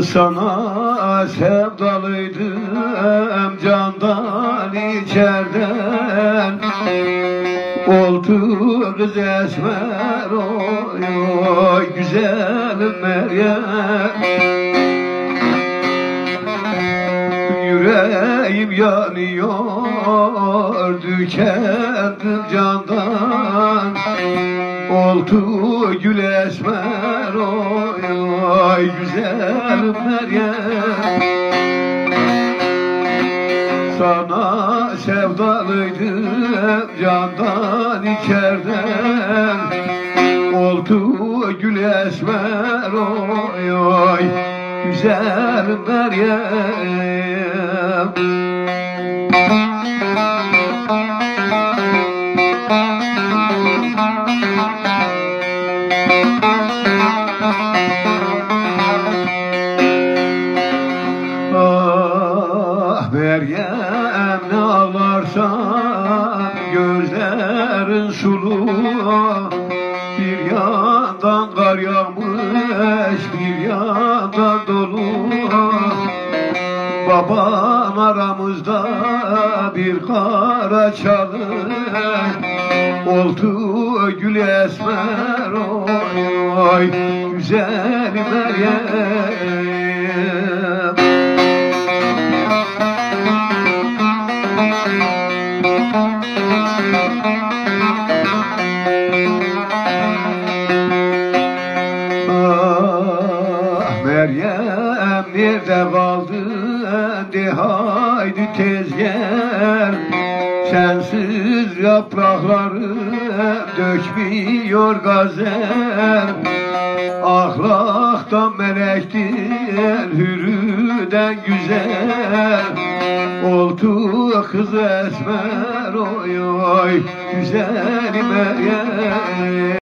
Sana sevdalıydım candan içerden. Oldu kız esmer oy güzelim Meryem. Yüreğim yanıyor tükendim candan. Oldu gül esmer oy güzelim Meryem. Sana sevdalıydım candan içerden. Oldu gül esmer oy güzelim Meryem. Meryem ne ağlarsan gözlerin sulu. Bir yandan kar yağmış bir yandan dolu. Baban aramızda bir kara çalı. Oldu gül esmer oy güzel Meryem. Meryem nerede kaldın de haydi tez gel. Sensiz yaprakları dökmüyor gazel. Ahlaktan melektir hürrüden güzel. Oldu kız esmer oy güzel Meryem.